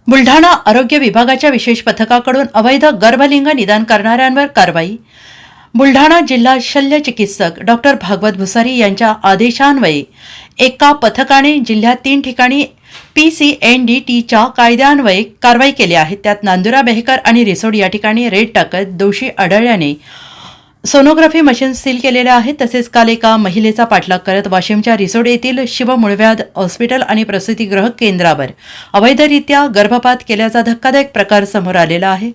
बुलढाणा आरोग्य विभागाच्या विशेष पथकाकडून अवैध गर्भलिंग निदान करणाऱ्यांवर कारवाई। बुलढाणा जिल्हा शल्य चिकित्सक डॉक्टर भागवत भुसारी यांच्या आदेशान्वये एका पथकाने जिल्ह्यात 3 ठिकाणी PCNDTच्या कायद्यान्वये कारवाई केली आहे। त्यात नांदुरा, बेहकर आणि रिसोड या ठिकाणी रेड टाकत दोषी आढळल्याने सोनोग्राफी मशीन सील केलेल्या आहेत। तसेच काल एका महिलेचा पाठलाग करत वाशिमच्या रिसोड येथील शिवमुळव्याध हॉस्पिटल आणि प्रसूतिगृह केंद्रावर अवैधरित्या गर्भपात केल्याचा धक्कादायक प्रकार समोर आलेला आहे।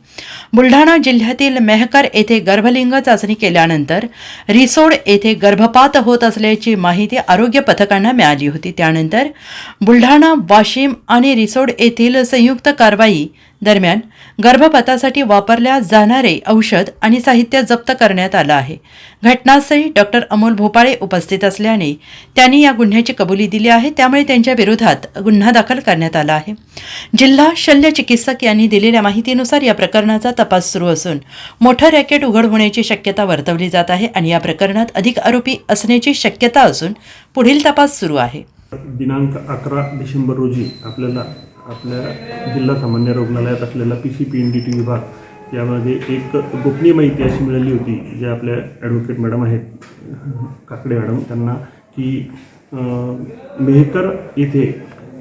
बुलढाणा जिल्ह्यातील मेहकर येथे गर्भलिंग चाचणी केल्यानंतर रिसोड येथे गर्भपात होत असल्याची माहिती आरोग्य पथकांना मिळाली होती। त्यानंतर बुलढाणा, वाशिम आणि रिसोड येथील संयुक्त कारवाई दरम्यान गर्भपातासाठी वापरल्या जाणारे औषध आणि साहित्य जप्त करण्यात आलं आहे। घटनास्थळी डॉक्टर अमोल भोपाळे उपस्थित असल्याने त्यांनी या गुन्ह्याची कबुली दिली आहे। त्यामुळे त्यांच्या विरोधात गुन्हा दाखल करण्यात आला आहे। जिल्हा शल्य चिकित्सक यांनी दिलेल्या माहितीनुसार या प्रकरणाचा तपास सुरू असून मोठं रॅकेट उघड होण्याची शक्यता वर्तवली जात आहे आणि या प्रकरणात अधिक आरोपी असण्याची शक्यता असून पुढील तपास सुरू आहे। दिनांक 11 डिसेंबर रोजी आपल्या जिल्हा सामान्य रुग्णालयात असलेला PCPNDT विभाग यामध्ये एक गोपनीय माहिती अशी मिळाली होती, जे आपल्या ॲडव्होकेट मॅडम आहेत काकडे मॅडम, त्यांना की मेहकर येथे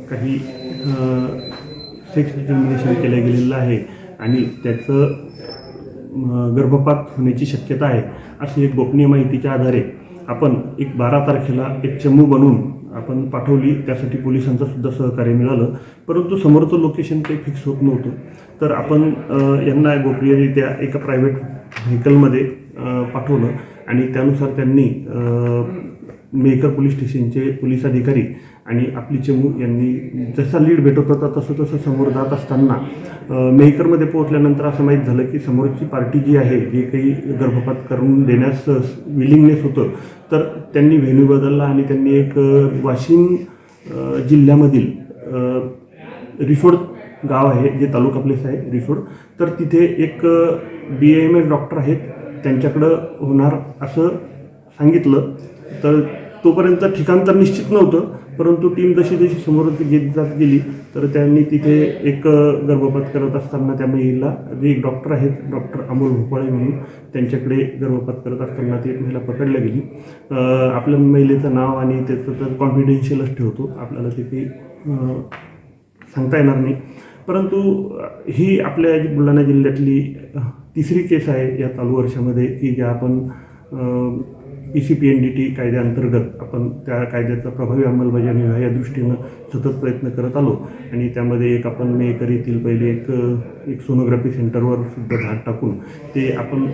काही सेक्स डिटर्मिनेशन केलं गेलेलं आहे आणि त्याचं गर्भपात होण्याची शक्यता आहे अशी एक गोपनीय माहितीच्या आधारे आपण 12 तारखेला एक चमू बनवून आपण पाठवली। त्यासाठी पोलिसांचं सुद्धा सहकार्य मिळालं, परंतु समोरचं लोकेशन काही फिक्स होत नव्हतं। तर आपण यांना गोपनीयरित्या एका प्रायव्हेट व्हेकलमध्ये पाठवलं आणि त्यानुसार त्यांनी मेहकर पोलीस स्टेशनचे पोलीस अधिकारी आणि आपली चमू यांनी जसा लीड भेटत होता तसं समोर जात असताना मेहकरमध्ये पोहोचल्यानंतर असं माहीत झालं की समोरची पार्टी जी आहे, जे काही गर्भपात करून देण्यास विलिंगनेस होतं, तर त्यांनी व्हेन्यू बदलला आणि त्यांनी एक वाशिम जिल्ह्यामधील रिसोड गाव आहे, जे तालुका प्लेस आहे रिसोड, तर तिथे एक BAMS डॉक्टर आहेत, त्यांच्याकडं होणार असं सांगितलं। तर तोपर्यंत ठिकाण तर निश्चित नव्हतं, परंतु टीम जशी समोर जात गेली तर त्यांनी तिथे एक गर्भपात करत असताना त्या महिला, जे एक डॉक्टर आहेत, डॉक्टर अमोल भोपाळे म्हणून, त्यांच्याकडे गर्भपात करत असताना ती एक महिला पकडल्या गेली। आपल्या महिलेचं नाव आणि त्याचं तर कॉन्फिडेन्शियलच ठेवतो, आपल्याला ते काही सांगता येणार नाही। परंतु ही आपल्या बुलढाणा जिल्ह्यातली 3री केस आहे या चालू वर्षामध्ये की ज्या आपण PCPNDT कायद्याअंतर्गत आपण त्या कायद्याचा प्रभावी अंमलबजावणी व्हावी या दृष्टीनं सतत प्रयत्न करत आलो आणि त्यामध्ये एक आपण मेहकर येथील पहिले एक सोनोग्राफी सेंटरवर सुद्धा धाड टाकून ते आपण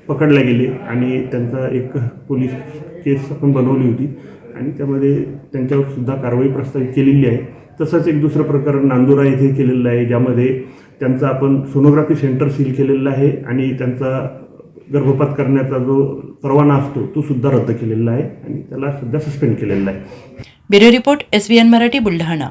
पकडले गेले आणि त्यांचा एक पोलीस केस आपण बनवली होती आणि त्यामध्ये त्यांच्यावर सुद्धा कारवाई प्रस्तावित केलेली आहे। तसंच एक दुसरं प्रकरण नांदुरा येथे केलेलं आहे, ज्यामध्ये त्यांचा आपण सोनोग्राफी सेंटर सील केलेलं आहे आणि त्यांचा गर्भपात करण्याचा जो परवाना असतो तो सुद्धा रद्द केलेला आहे आणि त्याला सध्या सस्पेंड केलेला आहे। Bureau report SVN Marathi, Buldhana.